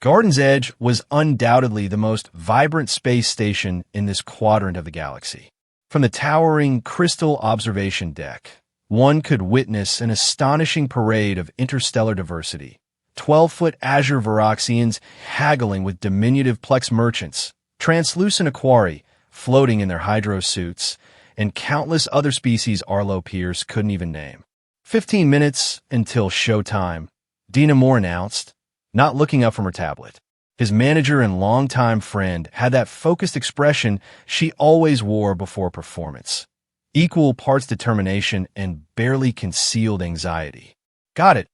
Garden's Edge was undoubtedly the most vibrant space station in this quadrant of the galaxy. From the towering crystal observation deck, one could witness an astonishing parade of interstellar diversity. 12-foot azure Varaxians haggling with diminutive Plex merchants, translucent Aquari floating in their hydro suits, and countless other species Arlo Pierce couldn't even name. 15 minutes until showtime, Dina Moore announced, not looking up from her tablet. His manager and longtime friend had that focused expression she always wore before performance. Equal parts determination and barely concealed anxiety. Got it,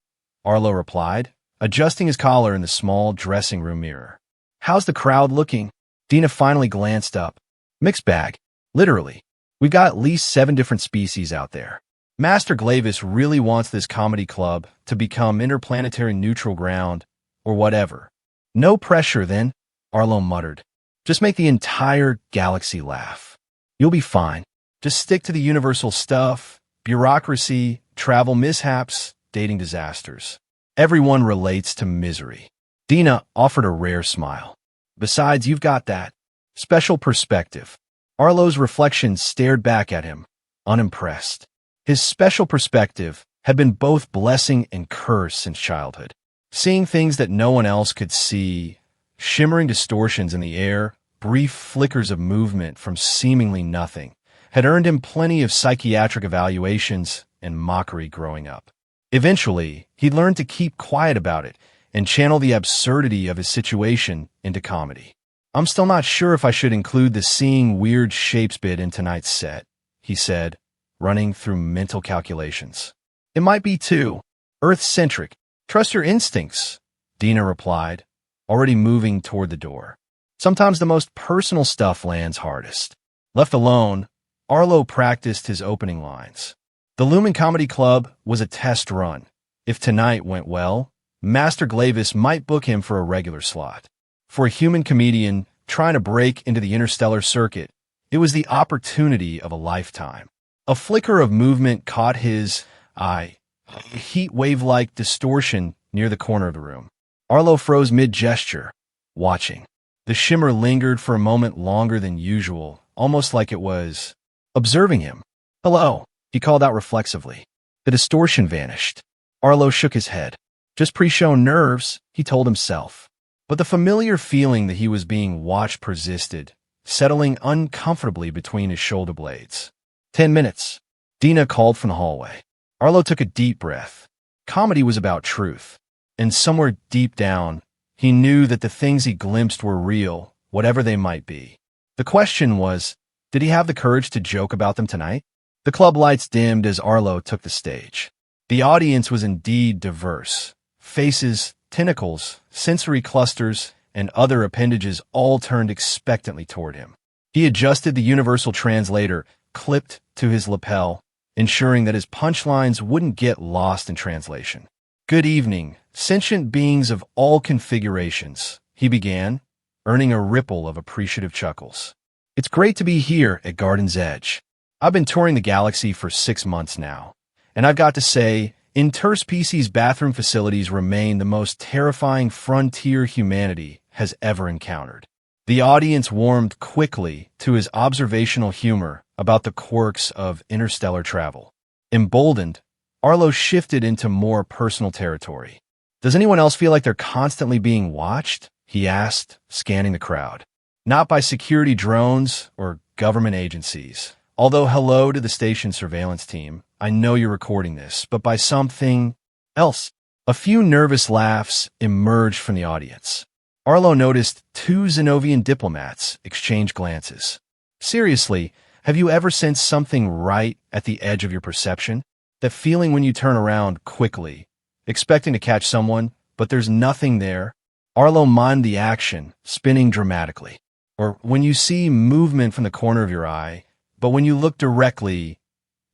Arlo replied, adjusting his collar in the small dressing room mirror. How's the crowd looking? Dina finally glanced up. Mixed bag. Literally. We've got at least 7 different species out there. Master Glavis really wants this comedy club to become interplanetary neutral ground, or whatever. No pressure, then, Arlo muttered. Just make the entire galaxy laugh. You'll be fine. Just stick to the universal stuff, bureaucracy, travel mishaps, dating disasters. Everyone relates to misery. Dina offered a rare smile. Besides, you've got that special perspective. Arlo's reflection stared back at him, unimpressed. His special perspective had been both blessing and curse since childhood. Seeing things that no one else could see, shimmering distortions in the air, brief flickers of movement from seemingly nothing, had earned him plenty of psychiatric evaluations and mockery growing up. Eventually, he learned to keep quiet about it and channel the absurdity of his situation into comedy. I'm still not sure if I should include the seeing weird shapes bit in tonight's set, he said, running through mental calculations. It might be too Earth-centric. Trust your instincts, Dina replied, already moving toward the door. Sometimes the most personal stuff lands hardest. Left alone, Arlo practiced his opening lines. The Lumen Comedy Club was a test run. If tonight went well, Master Glavis might book him for a regular slot. For a human comedian trying to break into the interstellar circuit, it was the opportunity of a lifetime. A flicker of movement caught his eye, a heat wave-like distortion near the corner of the room. Arlo froze mid-gesture, watching. The shimmer lingered for a moment longer than usual, almost like it was observing him. Hello, he called out reflexively. The distortion vanished. Arlo shook his head. Just pre-show nerves, he told himself. But the familiar feeling that he was being watched persisted, settling uncomfortably between his shoulder blades. 10 minutes. Dina called from the hallway. Arlo took a deep breath. Comedy was about truth. And somewhere deep down, he knew that the things he glimpsed were real, whatever they might be. The question was, did he have the courage to joke about them tonight? The club lights dimmed as Arlo took the stage. The audience was indeed diverse. Faces, tentacles, sensory clusters, and other appendages all turned expectantly toward him. He adjusted the universal translator, clipped to his lapel, ensuring that his punchlines wouldn't get lost in translation. Good evening, sentient beings of all configurations, he began, earning a ripple of appreciative chuckles. It's great to be here at Garden's Edge. I've been touring the galaxy for 6 months now, and I've got to say, interspecies bathroom facilities remain the most terrifying frontier humanity has ever encountered. The audience warmed quickly to his observational humor about the quirks of interstellar travel. Emboldened, Arlo shifted into more personal territory. Does anyone else feel like they're constantly being watched? He asked, scanning the crowd. Not by security drones or government agencies. Although hello to the station surveillance team, I know you're recording this, but by something else. A few nervous laughs emerged from the audience. Arlo noticed 2 Zenovian diplomats exchange glances. Seriously, have you ever sensed something right at the edge of your perception? That feeling when you turn around quickly, expecting to catch someone, but there's nothing there? Arlo mimed the action, spinning dramatically. Or when you see movement from the corner of your eye, but when you look directly,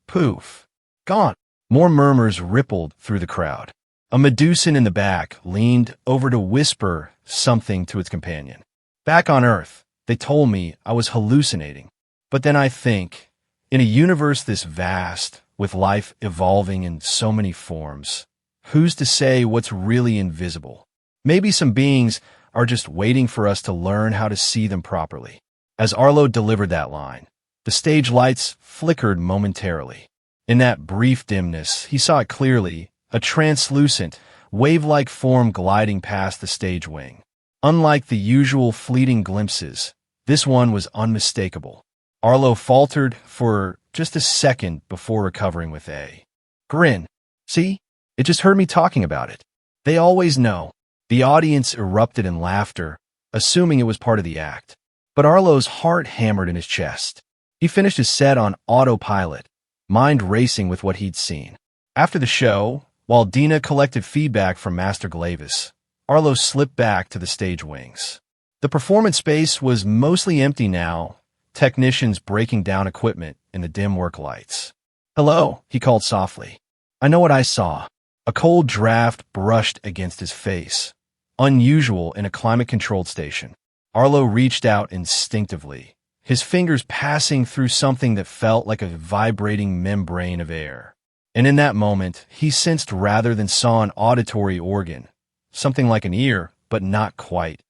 poof, gone. More murmurs rippled through the crowd. A Medusan in the back leaned over to whisper something to its companion. Back on Earth, they told me I was hallucinating. But then I think, in a universe this vast, with life evolving in so many forms, who's to say what's really invisible? Maybe some beings are just waiting for us to learn how to see them properly." As Arlo delivered that line, the stage lights flickered momentarily. In that brief dimness, he saw it clearly, a translucent, wave-like form gliding past the stage wing. Unlike the usual fleeting glimpses, this one was unmistakable. Arlo faltered for just a second before recovering with a grin. "See? It just heard me talking about it. They always know." The audience erupted in laughter, assuming it was part of the act. But Arlo's heart hammered in his chest. He finished his set on autopilot, mind racing with what he'd seen. After the show, while Dina collected feedback from Master Glavis, Arlo slipped back to the stage wings. The performance space was mostly empty now, technicians breaking down equipment in the dim work lights. "Hello," he called softly. "I know what I saw." A cold draft brushed against his face, unusual in a climate-controlled station. Arlo reached out instinctively, his fingers passing through something that felt like a vibrating membrane of air. And in that moment, he sensed rather than saw an auditory organ, something like an ear, but not quite,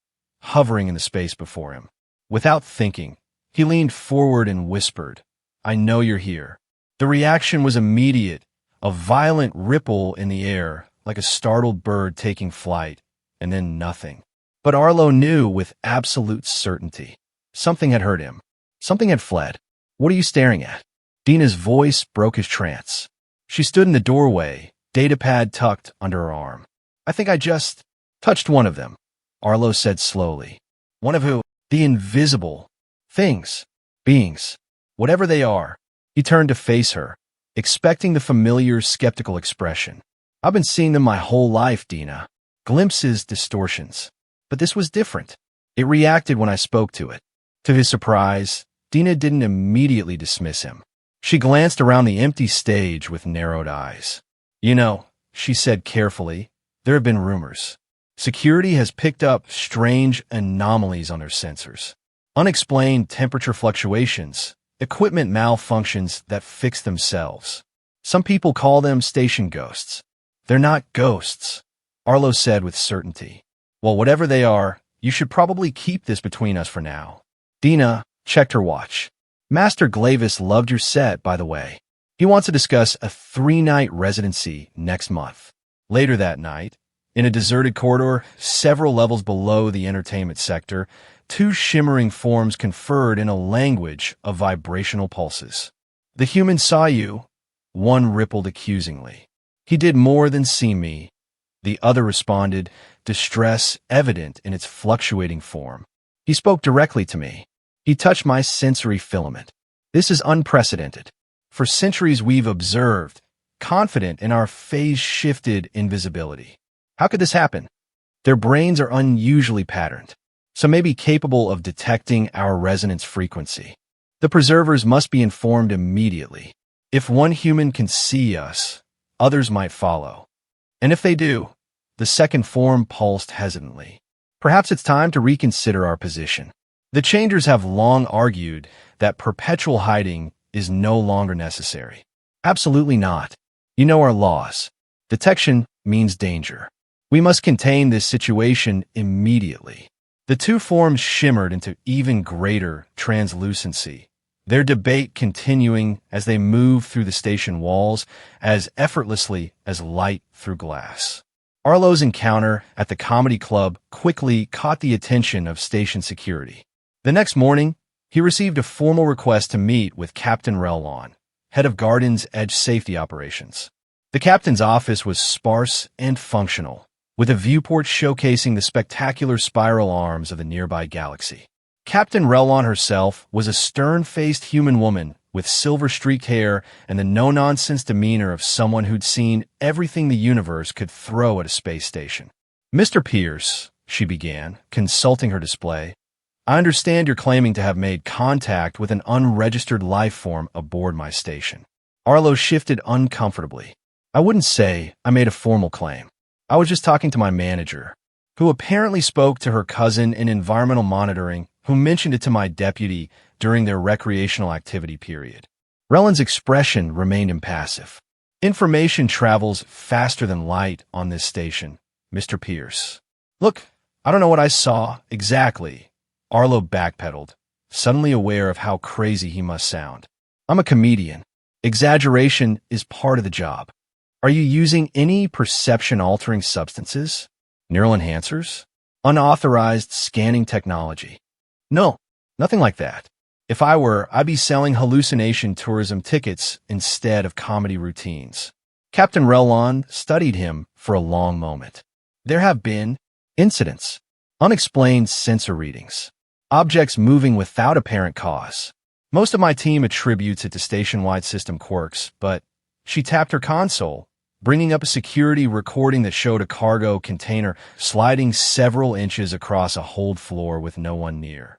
hovering in the space before him. Without thinking, he leaned forward and whispered, "I know you're here." The reaction was immediate, a violent ripple in the air, like a startled bird taking flight, and then nothing. But Arlo knew with absolute certainty. Something had hurt him. Something had fled. "What are you staring at?" Dina's voice broke his trance. She stood in the doorway, datapad tucked under her arm. "I think I just touched one of them," Arlo said slowly. "One of who?" "The invisible things, beings, whatever they are." He turned to face her, expecting the familiar, skeptical expression. "I've been seeing them my whole life, Dina. Glimpses, distortions. But this was different. It reacted when I spoke to it." To his surprise, Dina didn't immediately dismiss him. She glanced around the empty stage with narrowed eyes. "You know," she said carefully, "there have been rumors. Security has picked up strange anomalies on their sensors. Unexplained temperature fluctuations, equipment malfunctions that fix themselves. Some people call them station ghosts. They're not ghosts," Arlo said with certainty. "Well, whatever they are, you should probably keep this between us for now." Dina checked her watch. "Master Glavis loved your set, by the way. He wants to discuss a 3-night residency next month." Later that night, in a deserted corridor several levels below the entertainment sector, two shimmering forms conferred in a language of vibrational pulses. "The human saw you," one rippled accusingly. "He did more than see me," the other responded, distress evident in its fluctuating form. "He spoke directly to me. He touched my sensory filament. This is unprecedented. For centuries we've observed, confident in our phase-shifted invisibility. How could this happen? Their brains are unusually patterned, so may be capable of detecting our resonance frequency. The preservers must be informed immediately. If one human can see us, others might follow. And if they do," the second form pulsed hesitantly, "perhaps it's time to reconsider our position. The Changers have long argued that perpetual hiding is no longer necessary." "Absolutely not. You know our laws. Detection means danger. We must contain this situation immediately." The two forms shimmered into even greater translucency, their debate continuing as they moved through the station walls as effortlessly as light through glass. Arlo's encounter at the comedy club quickly caught the attention of station security. The next morning, he received a formal request to meet with Captain Relon, head of Garden's Edge Safety Operations. The captain's office was sparse and functional, with a viewport showcasing the spectacular spiral arms of the nearby galaxy. Captain Relon herself was a stern-faced human woman with silver-streaked hair and the no-nonsense demeanor of someone who'd seen everything the universe could throw at a space station. "Mr. Pierce," she began, consulting her display, "I understand you're claiming to have made contact with an unregistered life form aboard my station." Arlo shifted uncomfortably. "I wouldn't say I made a formal claim. I was just talking to my manager, who apparently spoke to her cousin in environmental monitoring, who mentioned it to my deputy during their recreational activity period." Relon's expression remained impassive. "Information travels faster than light on this station, Mr. Pierce. Look, I don't know what I saw exactly. Arlo backpedaled, suddenly aware of how crazy he must sound. I'm a comedian. Exaggeration is part of the job. Are you using any perception-altering substances? Neural enhancers? Unauthorized scanning technology? No, nothing like that. If I were, I'd be selling hallucination tourism tickets instead of comedy routines. Captain Relon studied him for a long moment. There have been incidents, unexplained sensor readings, objects moving without apparent cause. Most of my team attributes it to station-wide system quirks, but she tapped her console, bringing up a security recording that showed a cargo container sliding several inches across a hold floor with no one near.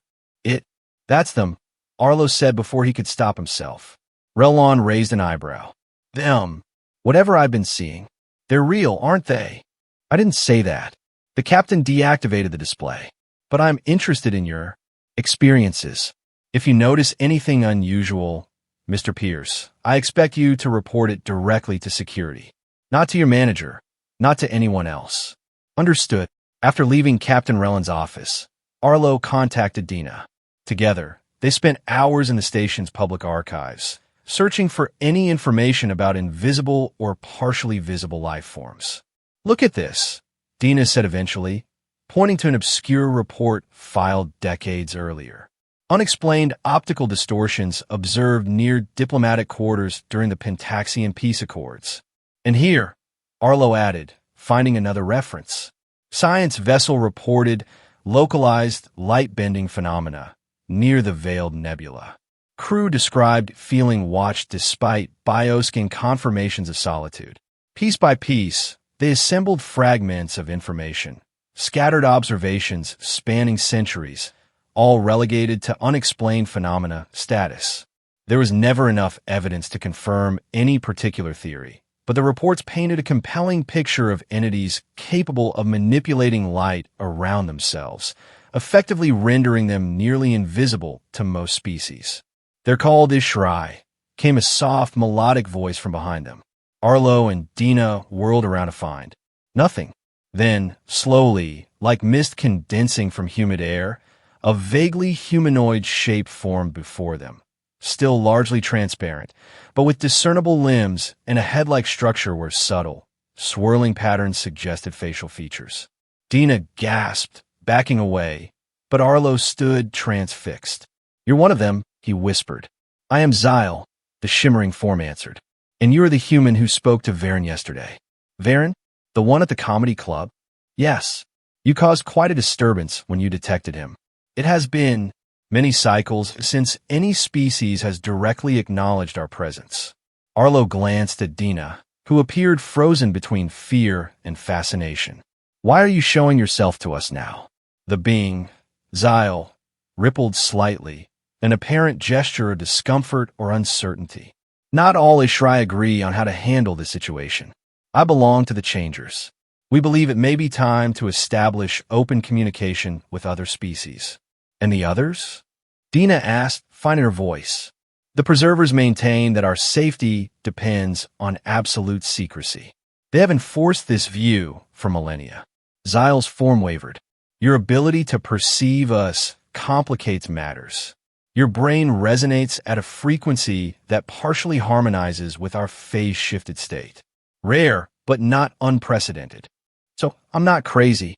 That's them, Arlo said before he could stop himself. Relon raised an eyebrow. Them. Whatever I've been seeing. They're real, aren't they? I didn't say that. The captain deactivated the display. But I'm interested in your experiences. If you notice anything unusual, Mr. Pierce, I expect you to report it directly to security. Not to your manager. Not to anyone else. Understood. After leaving Captain Relon's office, Arlo contacted Dina. Together, they spent hours in the station's public archives, searching for any information about invisible or partially visible life forms. Look at this, Dina said eventually, pointing to an obscure report filed decades earlier. Unexplained optical distortions observed near diplomatic quarters during the Pentaxian peace accords. And here, Arlo added, finding another reference. Science vessel reported localized light-bending phenomena near the Veiled Nebula. Crew described feeling watched despite bioscan confirmations of solitude. Piece by piece, they assembled fragments of information, scattered observations spanning centuries, all relegated to unexplained phenomena status. There was never enough evidence to confirm any particular theory, but the reports painted a compelling picture of entities capable of manipulating light around themselves, effectively rendering them nearly invisible to most species. They're called Ishrai, came a soft, melodic voice from behind them. Arlo and Dina whirled around to find nothing. Then, slowly, like mist condensing from humid air, a vaguely humanoid shape formed before them, still largely transparent, but with discernible limbs and a head-like structure where subtle, swirling patterns suggested facial features. Dina gasped, backing away, but Arlo stood transfixed. You're one of them, he whispered. I am Zyle, the shimmering form answered. And you're the human who spoke to Varen yesterday. Varen? The one at the comedy club? Yes. You caused quite a disturbance when you detected him. It has been many cycles since any species has directly acknowledged our presence. Arlo glanced at Dina, who appeared frozen between fear and fascination. Why are you showing yourself to us now? The being, Zyle, rippled slightly, an apparent gesture of discomfort or uncertainty. Not all Ishrai agree on how to handle this situation. I belong to the Changers. We believe it may be time to establish open communication with other species. And the others? Dina asked, finding her voice. The Preservers maintain that our safety depends on absolute secrecy. They have enforced this view for millennia. Zyle's form wavered. Your ability to perceive us complicates matters. Your brain resonates at a frequency that partially harmonizes with our phase-shifted state. Rare, but not unprecedented. So I'm not crazy,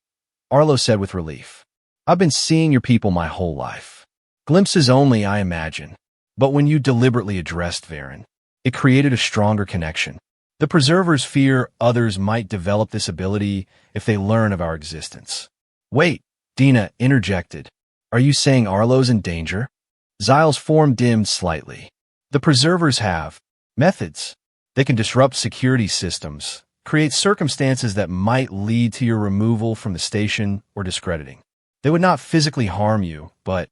Arlo said with relief. I've been seeing your people my whole life. Glimpses only, I imagine. But when you deliberately addressed Varen, it created a stronger connection. The Preservers fear others might develop this ability if they learn of our existence. Wait, Dina interjected. Are you saying Arlo's in danger? Zyle's form dimmed slightly. The Preservers have methods. They can disrupt security systems, create circumstances that might lead to your removal from the station or discrediting. They would not physically harm you, but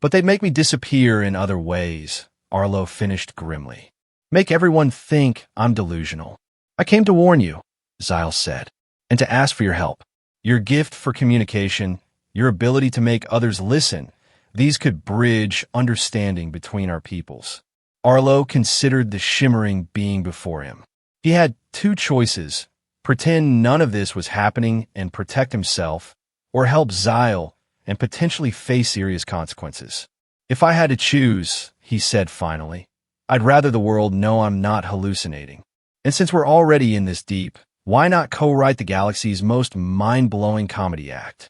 they'd make me disappear in other ways, Arlo finished grimly. Make everyone think I'm delusional. I came to warn you, Zyle said, and to ask for your help. Your gift for communication, your ability to make others listen, these could bridge understanding between our peoples. Arlo considered the shimmering being before him. He had two choices: pretend none of this was happening and protect himself, or help Xyle and potentially face serious consequences. If I had to choose, he said finally, I'd rather the world know I'm not hallucinating. And since we're already in this deep, why not co-write the galaxy's most mind-blowing comedy act?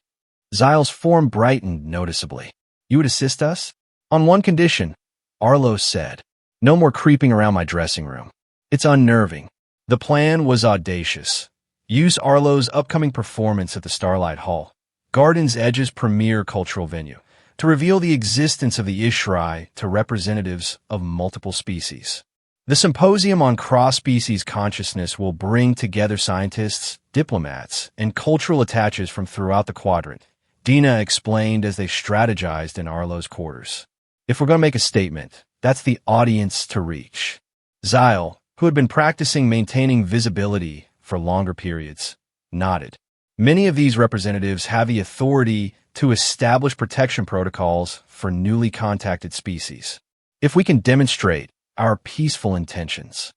Xyle's form brightened noticeably. You would assist us? On one condition, Arlo said. No more creeping around my dressing room. It's unnerving. The plan was audacious. Use Arlo's upcoming performance at the Starlight Hall, Garden's Edge's premier cultural venue, to reveal the existence of the Ishrai to representatives of multiple species. The symposium on cross-species consciousness will bring together scientists, diplomats, and cultural attaches from throughout the quadrant, Dina explained as they strategized in Arlo's quarters. If we're going to make a statement, that's the audience to reach. Xyle, who had been practicing maintaining visibility for longer periods, nodded. Many of these representatives have the authority to establish protection protocols for newly contacted species. If we can demonstrate our peaceful intentions,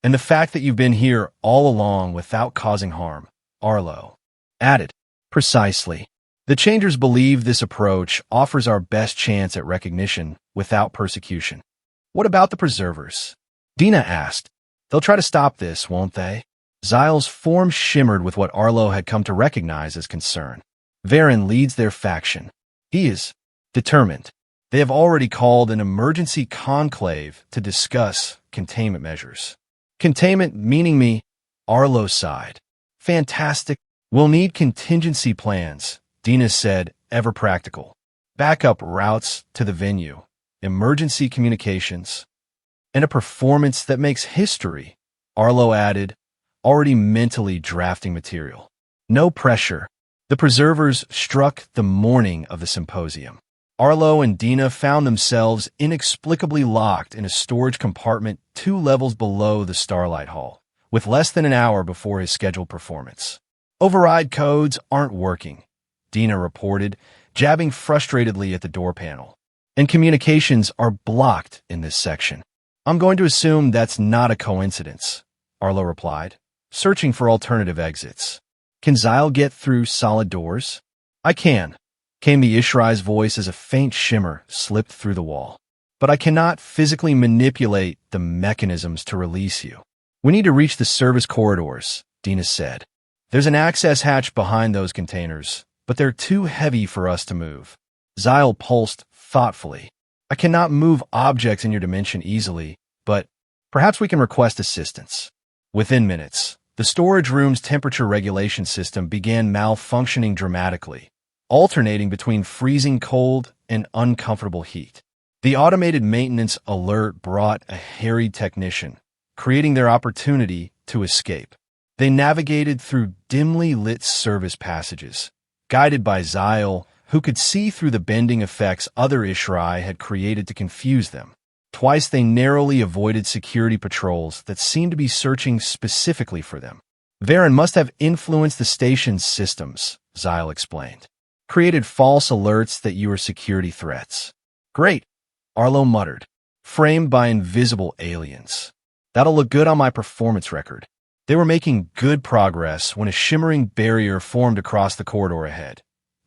and the fact that you've been here all along without causing harm, Arlo added. Precisely. The Changers believe this approach offers our best chance at recognition without persecution. What about the Preservers? Dina asked. They'll try to stop this, won't they? Xyle's form shimmered with what Arlo had come to recognize as concern. Varen leads their faction. He is determined. They have already called an emergency conclave to discuss containment measures. Containment meaning me, Arlo sighed. Fantastic. We'll need contingency plans, Dina said, ever practical. Backup routes to the venue, emergency communications, and a performance that makes history, Arlo added, already mentally drafting material. No pressure. The Preservers struck the morning of the symposium. Arlo and Dina found themselves inexplicably locked in a storage compartment 2 levels below the Starlight Hall, with less than an hour before his scheduled performance. Override codes aren't working, Dina reported, jabbing frustratedly at the door panel. And communications are blocked in this section. I'm going to assume that's not a coincidence, Arlo replied, searching for alternative exits. Can Xyle get through solid doors? I can, came the Ishrai's voice as a faint shimmer slipped through the wall. But I cannot physically manipulate the mechanisms to release you. We need to reach the service corridors, Dina said. There's an access hatch behind those containers, but they're too heavy for us to move. Xyle pulsed thoughtfully. I cannot move objects in your dimension easily, but perhaps we can request assistance. Within minutes, the storage room's temperature regulation system began malfunctioning dramatically, alternating between freezing cold and uncomfortable heat. The automated maintenance alert brought a harried technician, creating their opportunity to escape. They navigated through dimly lit service passages, guided by Xyle, who could see through the bending effects other Ishrai had created to confuse them. Twice they narrowly avoided security patrols that seemed to be searching specifically for them. Varen must have influenced the station's systems, Xyle explained. Created false alerts that you were security threats. Great, Arlo muttered. Framed by invisible aliens. That'll look good on my performance record. They were making good progress when a shimmering barrier formed across the corridor ahead.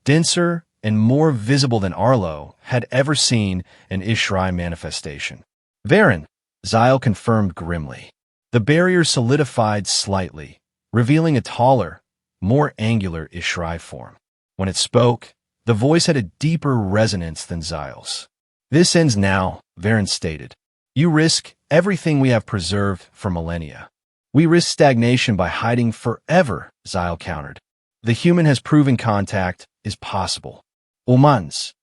Denser and more visible than Arlo had ever seen an Ishrai manifestation. Varen, Xyle confirmed grimly. The barrier solidified slightly, revealing a taller, more angular Ishrai form. When it spoke, the voice had a deeper resonance than Xyle's. This ends now, Varen stated. You risk everything we have preserved for millennia. We risk stagnation by hiding forever, Xyle countered. The human has proven contact is possible. Umans.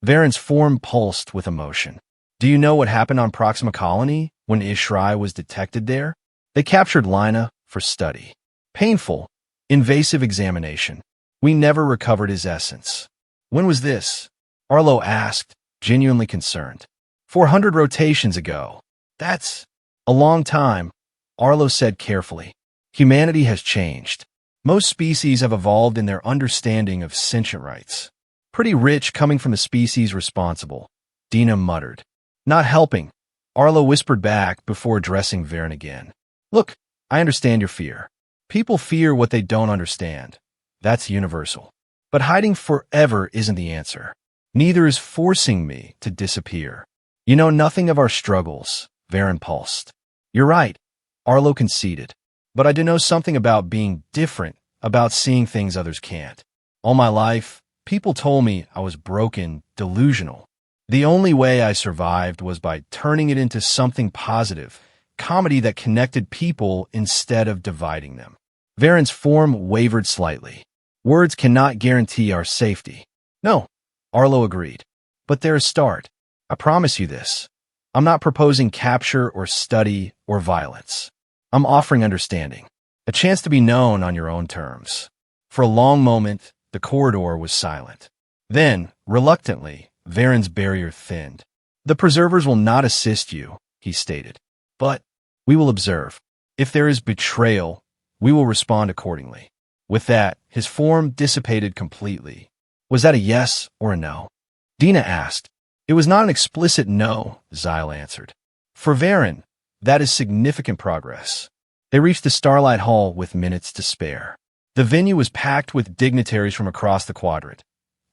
Varen's form pulsed with emotion. Do you know what happened on Proxima Colony when Ishrai was detected there? They captured Lina for study. Painful, invasive examination. We never recovered his essence. When was this? Arlo asked, genuinely concerned. 400 rotations ago. That's a long time, Arlo said carefully. Humanity has changed. Most species have evolved in their understanding of sentient rights. Pretty rich coming from the species responsible, Dina muttered. Not helping, Arlo whispered back before addressing Varen again. Look, I understand your fear. People fear what they don't understand. That's universal. But hiding forever isn't the answer. Neither is forcing me to disappear. You know nothing of our struggles, Varen pulsed. You're right, Arlo conceded. But I do know something about being different, about seeing things others can't. All my life, people told me I was broken, delusional. The only way I survived was by turning it into something positive, comedy that connected people instead of dividing them. Varen's form wavered slightly. Words cannot guarantee our safety. No, Arlo agreed. But they're a start. I promise you this. I'm not proposing capture or study or violence. I'm offering understanding, a chance to be known on your own terms. For a long moment, the corridor was silent. Then, reluctantly, Varen's barrier thinned. The preservers will not assist you, he stated. But we will observe. If there is betrayal, we will respond accordingly. With that, his form dissipated completely. Was that a yes or a no? Dina asked. It was not an explicit no, Zyle answered. For Varen, that is significant progress. They reached the Starlight Hall with minutes to spare. The venue was packed with dignitaries from across the quadrant.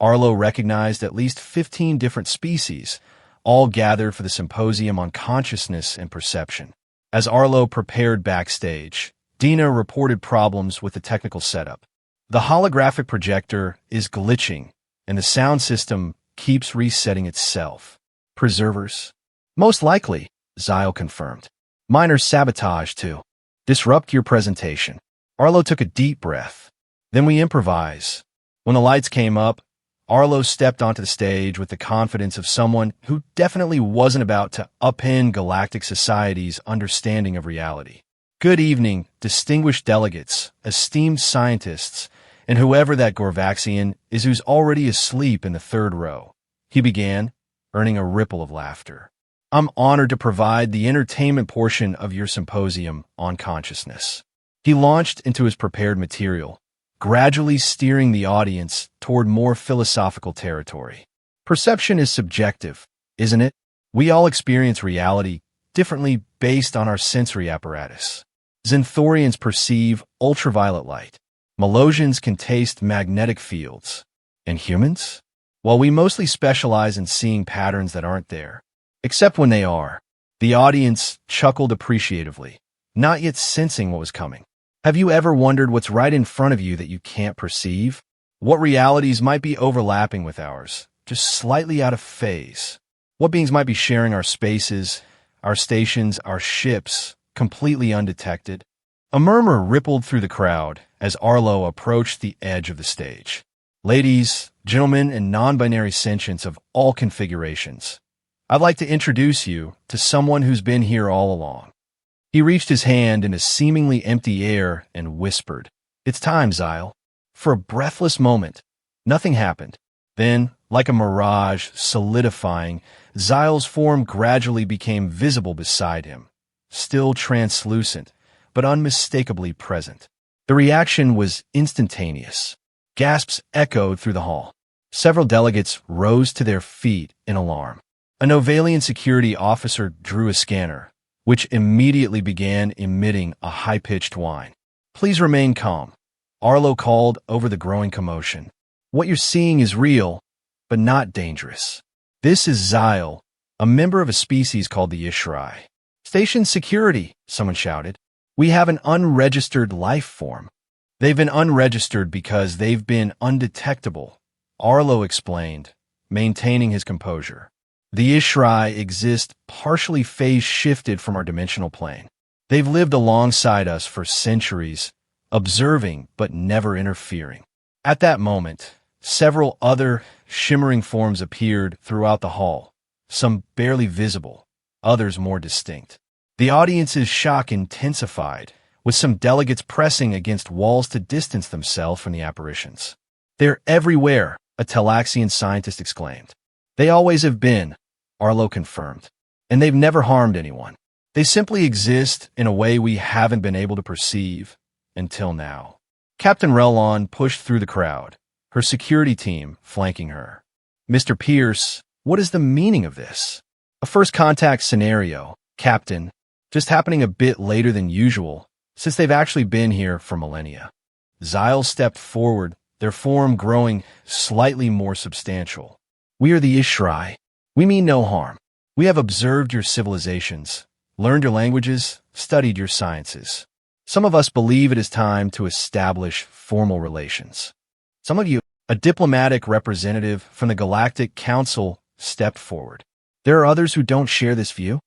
Arlo recognized at least 15 different species, all gathered for the symposium on consciousness and perception. As Arlo prepared backstage, Dina reported problems with the technical setup. The holographic projector is glitching, and the sound system keeps resetting itself. Preservers? Most likely, Zyle confirmed. Minor sabotage, too. Disrupt your presentation. Arlo took a deep breath. Then we improvise. When the lights came up, Arlo stepped onto the stage with the confidence of someone who definitely wasn't about to upend galactic society's understanding of reality. Good evening, distinguished delegates, esteemed scientists, and whoever that Gorvaxian is who's already asleep in the third row. He began, earning a ripple of laughter. I'm honored to provide the entertainment portion of your symposium on consciousness. He launched into his prepared material, gradually steering the audience toward more philosophical territory. Perception is subjective, isn't it? We all experience reality differently based on our sensory apparatus. Xenthorians perceive ultraviolet light. Melosians can taste magnetic fields. And humans? While we mostly specialize in seeing patterns that aren't there, except when they are, the audience chuckled appreciatively, not yet sensing what was coming. Have you ever wondered what's right in front of you that you can't perceive? What realities might be overlapping with ours, just slightly out of phase? What beings might be sharing our spaces, our stations, our ships, completely undetected? A murmur rippled through the crowd as Arlo approached the edge of the stage. Ladies, gentlemen, and non-binary sentients of all configurations, I'd like to introduce you to someone who's been here all along. He reached his hand into seemingly empty air and whispered, It's time, Zyle. For a breathless moment, nothing happened. Then, like a mirage solidifying, Zyle's form gradually became visible beside him, still translucent, but unmistakably present. The reaction was instantaneous. Gasps echoed through the hall. Several delegates rose to their feet in alarm. A Novalian security officer drew a scanner, which immediately began emitting a high-pitched whine. Please remain calm, Arlo called over the growing commotion. What you're seeing is real, but not dangerous. This is Zyle, a member of a species called the Ishrai. Station security, someone shouted. We have an unregistered life form. They've been unregistered because they've been undetectable, Arlo explained, maintaining his composure. The Ishrai exist partially phase-shifted from our dimensional plane. They've lived alongside us for centuries, observing but never interfering. At that moment, several other shimmering forms appeared throughout the hall, some barely visible, others more distinct. The audience's shock intensified, with some delegates pressing against walls to distance themselves from the apparitions. They're everywhere, a Talaxian scientist exclaimed. They always have been, Arlo confirmed, and they've never harmed anyone. They simply exist in a way we haven't been able to perceive until now. Captain Relon pushed through the crowd, her security team flanking her. Mr. Pierce, what is the meaning of this? A first contact scenario, Captain, just happening a bit later than usual, since they've actually been here for millennia. Zyle stepped forward, their form growing slightly more substantial. "We are the Ishrai. We mean no harm. We have observed your civilizations, learned your languages, studied your sciences. Some of us believe it is time to establish formal relations." Some of you, a diplomatic representative from the Galactic Council, stepped forward. "There are others who don't share this view."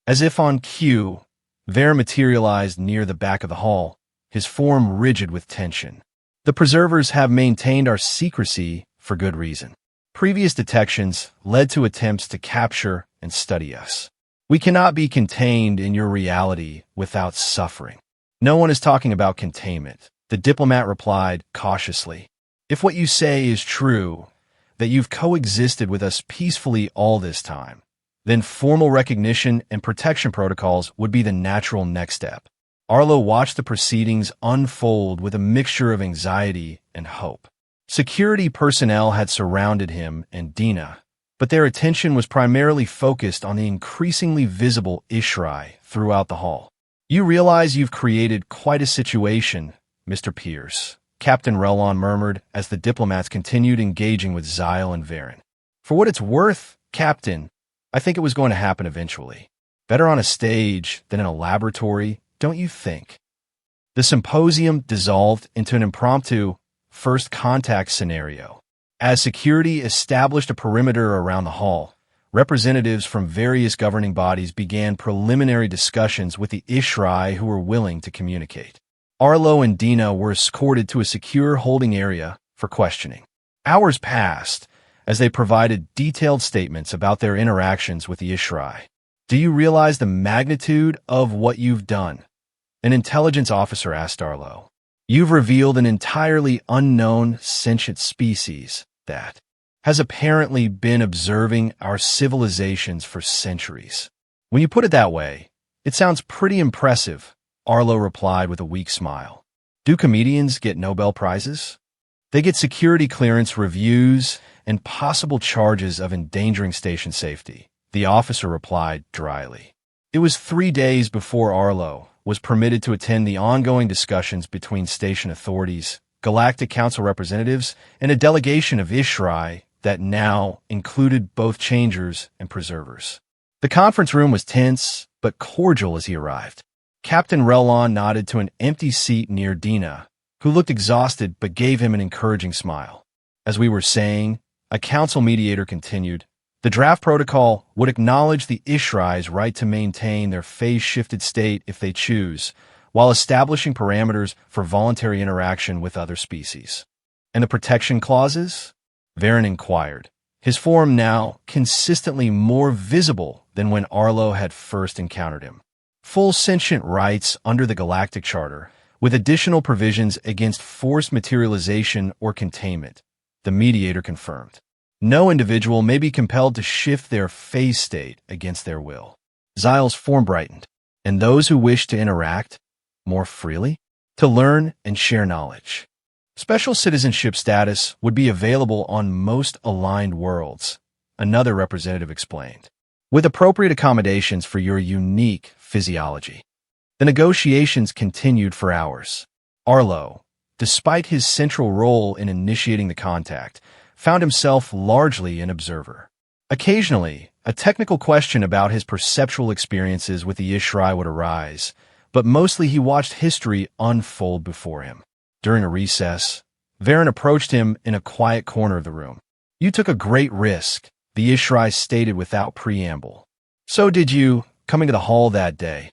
As if on cue, Varen materialized near the back of the hall, his form rigid with tension. "The preservers have maintained our secrecy for good reason. Previous detections led to attempts to capture and study us. We cannot be contained in your reality without suffering." "No one is talking about containment," the diplomat replied cautiously. "If what you say is true, that you've coexisted with us peacefully all this time, then formal recognition and protection protocols would be the natural next step." Arlo watched the proceedings unfold with a mixture of anxiety and hope. Security personnel had surrounded him and Dina, but their attention was primarily focused on the increasingly visible Ishrai throughout the hall. "You realize you've created quite a situation, Mr. Pierce," Captain Relon murmured as the diplomats continued engaging with Zyle and Varen. "For what it's worth, Captain, I think it was going to happen eventually. Better on a stage than in a laboratory, don't you think?" The symposium dissolved into an impromptu first contact scenario. As security established a perimeter around the hall, representatives from various governing bodies began preliminary discussions with the Ishrai who were willing to communicate. Arlo and Dina were escorted to a secure holding area for questioning. Hours passed as they provided detailed statements about their interactions with the Ishrai. "Do you realize the magnitude of what you've done?" an intelligence officer asked Arlo. "You've revealed an entirely unknown sentient species that has apparently been observing our civilizations for centuries." "When you put it that way, it sounds pretty impressive," Arlo replied with a weak smile. "Do comedians get Nobel Prizes?" "They get security clearance reviews and possible charges of endangering station safety," the officer replied dryly. It was 3 days before Arlo was permitted to attend the ongoing discussions between station authorities, Galactic Council representatives, and a delegation of Ishrai that now included both changers and preservers. The conference room was tense but cordial as he arrived. Captain Relon nodded to an empty seat near Dina, who looked exhausted but gave him an encouraging smile. "As we were saying," a council mediator continued, "the draft protocol would acknowledge the Ishrai's right to maintain their phase-shifted state if they choose, while establishing parameters for voluntary interaction with other species." "And the protection clauses?" Varen inquired, his form now consistently more visible than when Arlo had first encountered him. "Full sentient rights under the Galactic Charter, with additional provisions against forced materialization or containment," the mediator confirmed. "No individual may be compelled to shift their phase state against their will." Zyle's form brightened. "And those who wish to interact more freely? To learn and share knowledge. Special citizenship status would be available on most aligned worlds," another representative explained, "with appropriate accommodations for your unique physiology." The negotiations continued for hours. Arlo, despite his central role in initiating the contact, found himself largely an observer. Occasionally, a technical question about his perceptual experiences with the Ishrai would arise, but mostly he watched history unfold before him. During a recess, Varen approached him in a quiet corner of the room. "You took a great risk," the Ishrai stated without preamble. "So did you, coming to the hall that day,"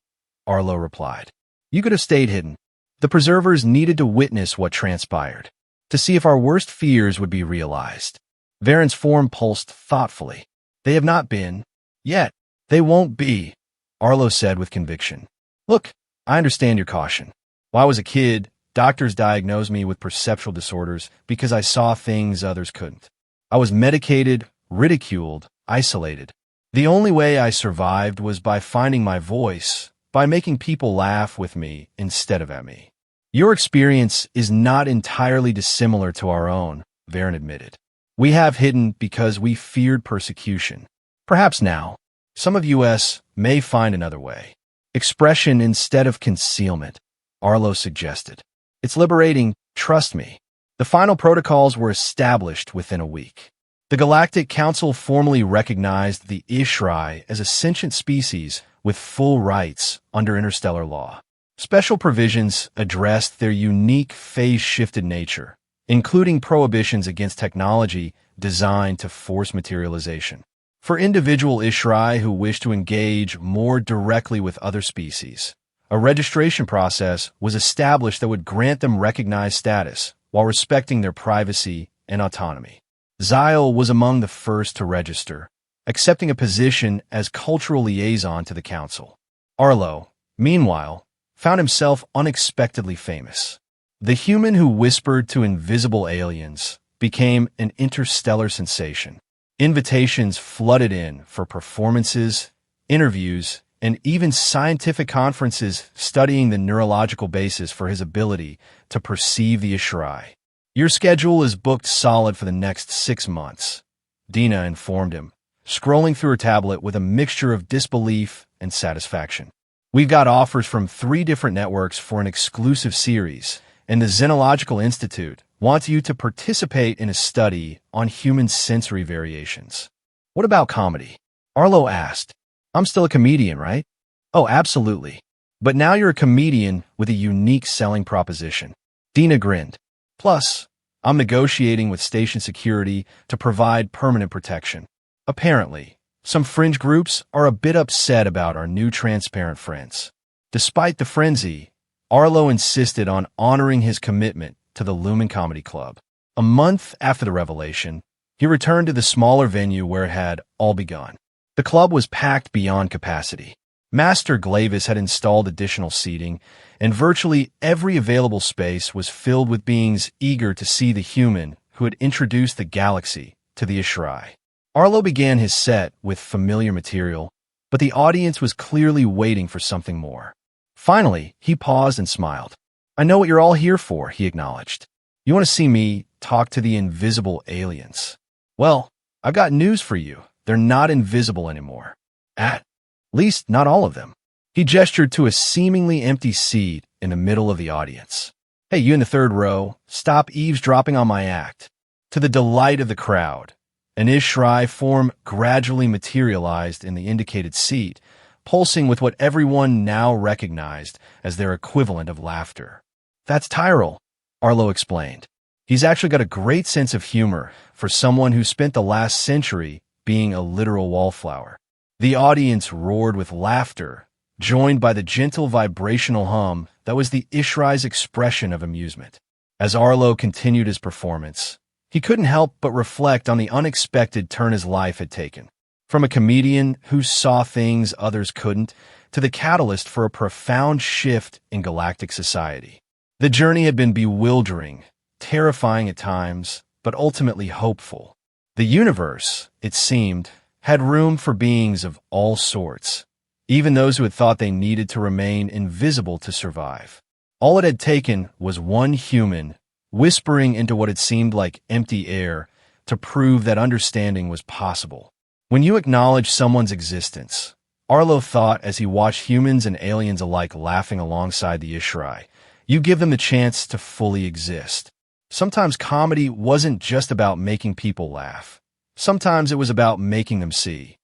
Arlo replied. "You could have stayed hidden. The preservers needed to witness what transpired, to see if our worst fears would be realized." Varen's form pulsed thoughtfully. "They have not been. Yet. They won't be," Arlo said with conviction. "Look, I understand your caution. When I was a kid, doctors diagnosed me with perceptual disorders because I saw things others couldn't. I was medicated, ridiculed, isolated. The only way I survived was by finding my voice, by making people laugh with me instead of at me." "Your experience is not entirely dissimilar to our own," Varen admitted. "We have hidden because we feared persecution. Perhaps now, some of us may find another way. Expression instead of concealment," Arlo suggested. "It's liberating, trust me." The final protocols were established within a week. The Galactic Council formally recognized the Ishrai as a sentient species with full rights under interstellar law. Special provisions addressed their unique phase-shifted nature, including prohibitions against technology designed to force materialization. For individual Ishrai who wish to engage more directly with other species, a registration process was established that would grant them recognized status while respecting their privacy and autonomy. Zyle was among the first to register, accepting a position as cultural liaison to the council. Arlo, meanwhile, found himself unexpectedly famous. The human who whispered to invisible aliens became an interstellar sensation. Invitations flooded in for performances, interviews, and even scientific conferences studying the neurological basis for his ability to perceive the Ishrai. "Your schedule is booked solid for the next 6 months," Dina informed him, scrolling through her tablet with a mixture of disbelief and satisfaction. "We've got offers from 3 different networks for an exclusive series, and the Xenological Institute wants you to participate in a study on human sensory variations." "What about comedy?" Arlo asked. "I'm still a comedian, right?" "Oh, absolutely. But now you're a comedian with a unique selling proposition." Dina grinned. "Plus, I'm negotiating with station security to provide permanent protection. Apparently, some fringe groups are a bit upset about our new transparent friends." Despite the frenzy, Arlo insisted on honoring his commitment to the Lumen Comedy Club. A month after the revelation, he returned to the smaller venue where it had all begun. The club was packed beyond capacity. Master Glavis had installed additional seating, and virtually every available space was filled with beings eager to see the human who had introduced the galaxy to the Ishrai. Arlo began his set with familiar material, but the audience was clearly waiting for something more. Finally, he paused and smiled. "I know what you're all here for," he acknowledged. "You want to see me talk to the invisible aliens. Well, I've got news for you. They're not invisible anymore. At least, not all of them." He gestured to a seemingly empty seat in the middle of the audience. "Hey, you in the 3rd row, stop eavesdropping on my act." To the delight of the crowd, an Ishrai form gradually materialized in the indicated seat, pulsing with what everyone now recognized as their equivalent of laughter. "That's Tyrell," Arlo explained. "He's actually got a great sense of humor for someone who spent the last century being a literal wallflower." The audience roared with laughter, joined by the gentle vibrational hum that was the Ishrai's expression of amusement. As Arlo continued his performance, he couldn't help but reflect on the unexpected turn his life had taken. From a comedian who saw things others couldn't, to the catalyst for a profound shift in galactic society. The journey had been bewildering, terrifying at times, but ultimately hopeful. The universe, it seemed, had room for beings of all sorts, even those who had thought they needed to remain invisible to survive. All it had taken was one human whispering into what had seemed like empty air to prove that understanding was possible. When you acknowledge someone's existence, Arlo thought as he watched humans and aliens alike laughing alongside the Ishrai, you give them the chance to fully exist. Sometimes comedy wasn't just about making people laugh. Sometimes it was about making them see.